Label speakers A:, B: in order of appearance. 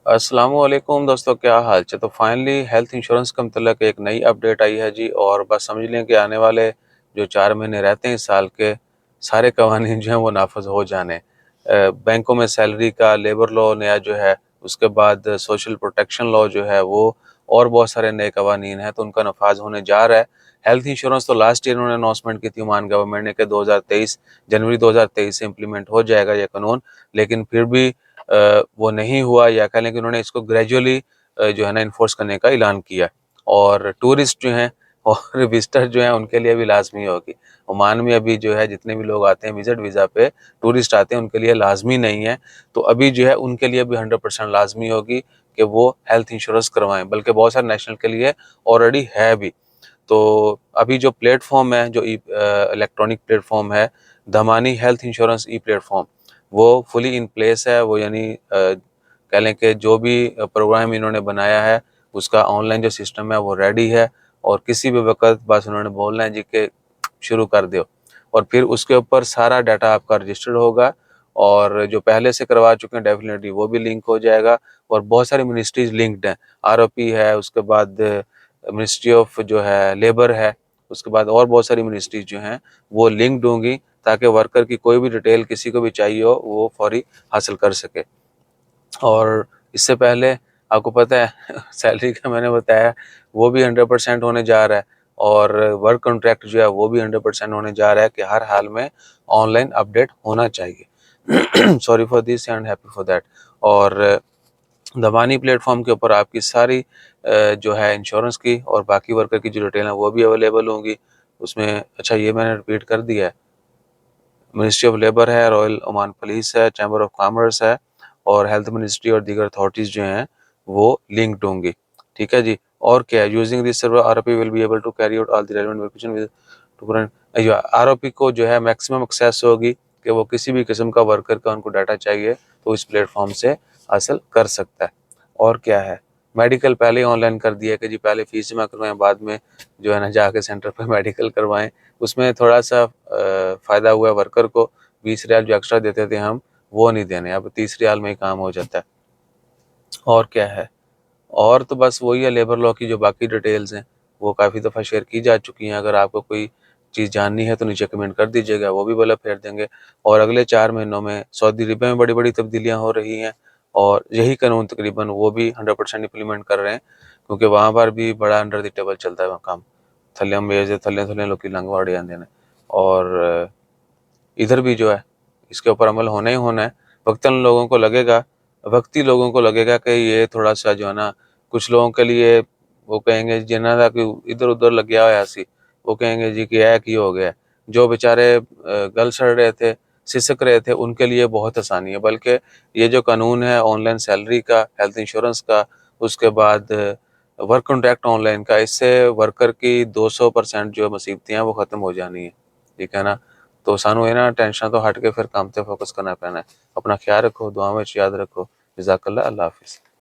A: السلام علیکم دوستوں، کیا حال چال؟ تو فائنلی ہیلتھ انشورنس کا متعلق ایک نئی اپڈیٹ آئی ہے جی، اور بس سمجھ لیں کہ آنے والے جو 4 مہینے رہتے ہیں اس سال کے، سارے قوانین جو ہیں وہ نافذ ہو جانے۔ بینکوں میں سیلری کا لیبر لا نیا جو ہے، اس کے بعد سوشل پروٹیکشن لا جو ہے وہ، اور بہت سارے نئے قوانین ہیں تو ان کا نفاذ ہونے جا رہا ہے۔ ہیلتھ انشورنس تو لاسٹ ایئر انہوں نے اناؤنسمنٹ کی تھی عمان گورنمنٹ نے کہ 2023 جنوری 2023 سے امپلیمنٹ ہو جائے گا یہ قانون، لیکن پھر بھی وہ نہیں ہوا، یا کہہ لیں کہ انہوں نے اس کو گریجولی جو ہے نا انفورس کرنے کا اعلان کیا، اور ٹورسٹ جو ہیں اور وزٹر جو ہیں ان کے لیے بھی لازمی ہوگی۔ عمان میں ابھی جو ہے جتنے بھی لوگ آتے ہیں وزٹ ویزا پہ، ٹورسٹ آتے ہیں، ان کے لیے لازمی نہیں ہے، تو ابھی جو ہے ان کے لیے بھی 100% لازمی ہوگی کہ وہ ہیلتھ انشورنس کروائیں، بلکہ بہت سارے نیشنل کے لیے آلریڈی ہے بھی۔ تو ابھی جو پلیٹ فارم ہے، جو الیکٹرانک پلیٹ فارم ہے، دھمانی ہیلتھ انشورنس پلیٹ فارم، وہ فلی ان پلیس ہے، وہ یعنی کہہ لیں کہ جو بھی پروگرام انہوں نے بنایا ہے اس کا آن لائن جو سسٹم ہے وہ ریڈی ہے، اور کسی بھی وقت بس انہوں نے بولنا ہے جی کہ شروع کر دیو، اور پھر اس کے اوپر سارا ڈیٹا آپ کا رجسٹرڈ ہوگا، اور جو پہلے سے کروا چکے ہیں ڈیفینیٹلی وہ بھی لنک ہو جائے گا، اور بہت ساری منسٹریز لنکڈ ہیں، ROP ہے، اس کے بعد منسٹری آف جو ہے لیبر ہے، اس کے بعد اور بہت ساری منسٹریز جو ہیں وہ لنکڈ ہوں گی، تاکہ ورکر کی کوئی بھی ڈیٹیل کسی کو بھی چاہیے ہو وہ فوری حاصل کر سکے۔ اور اس سے پہلے آپ کو پتہ ہے سیلری کا میں نے بتایا وہ بھی 100% ہونے جا رہا ہے، اور ورک کانٹریکٹ جو ہے وہ بھی 100% ہونے جا رہا ہے کہ ہر حال میں آن لائن اپڈیٹ ہونا چاہیے۔ Sorry for this and happy for that. اور دمانی پلیٹ فارم کے اوپر آپ کی ساری جو ہے انشورنس کی اور باقی ورکر کی جو ڈیٹیل ہیں وہ بھی اویلیبل ہوں گی اس میں۔ اچھا یہ میں نے ریپیٹ کر دیا ہے، منسٹری آف لیبر ہے، رائل عمان پولیس ہے، چیمبر آف کامرس ہے، اور ہیلتھ منسٹری اور دیگر اتھارٹیز جو ہیں وہ لنکڈ ہوں گی، ٹھیک ہے جی۔ اور کیا ہے، using this server ROP will be able to carry out all the relevant verification with ROP کو جو ہے میکسیمم ایکسیس ہوگی کہ وہ کسی بھی قسم کا ورکر کا ان کو ڈاٹا چاہیے تو اس پلیٹ فارم سے حاصل کر سکتا ہے۔ اور کیا ہے، میڈیکل پہلے ہی آن لائن کر دیا کہ جی پہلے فیس جمع کروائیں، بعد میں جو ہے نا جا کے سینٹر پہ میڈیکل کروائیں۔ اس میں تھوڑا سا فائدہ ہوا ہے ورکر کو، 20 ریال جو ایکسٹرا دیتے تھے ہم وہ نہیں دینے، اب 30 ریال میں ہی کام ہو جاتا ہے۔ اور کیا ہے، اور تو بس وہی ہے، لیبر لا کی جو باقی ڈیٹیلز ہیں وہ کافی دفعہ شیئر کی جا چکی ہیں، اگر آپ کو کوئی چیز جاننی ہے تو نیچے کمنٹ کر دیجیے گا، وہ بھی بلا پھیر دیں گے۔ اور اگلے 4 مہینوں میں سعودی عربیہ میں بڑی بڑی تبدیلیاں ہو رہی ہیں، اور یہی قانون تقریباً وہ بھی 100% امپلیمنٹ کر رہے ہیں، کیونکہ وہاں پر بھی بڑا انڈر دی ٹیبل چلتا ہے وہ کام، تھلے میز تھلے لوگ کی لنگ واڑی آندے نے۔ اور ادھر بھی جو ہے اس کے اوپر عمل ہونا ہی ہونا ہے۔ وقتاً لوگوں کو لگے گا، وقتی لوگوں کو لگے گا کہ یہ تھوڑا سا جو ہے نا، کچھ لوگوں کے لیے وہ کہیں گے جنہاں دا کہ ادھر ادھر لگیا ہوا سی، وہ کہیں گے جی کہ یہ کی ہو گیا، جو بیچارے گل سڑ رہے تھے، سسک رہے تھے، ان کے لیے بہت آسانی ہے۔ بلکہ یہ جو قانون ہے آن لائن سیلری کا، ہیلتھ انشورنس کا، اس کے بعد ورک کانٹریکٹ آن لائن کا، اس سے ورکر کی 200% جو مصیبتیں ہیں وہ ختم ہو جانی ہے، ٹھیک ہے نا۔ تو سانو یہ نا ٹینشن تو ہٹ کے پھر کام تے فوکس کرنا پینا ہے۔ اپنا خیال رکھو، دعا میں یاد رکھو۔ جزاک اللہ، اللہ حافظ۔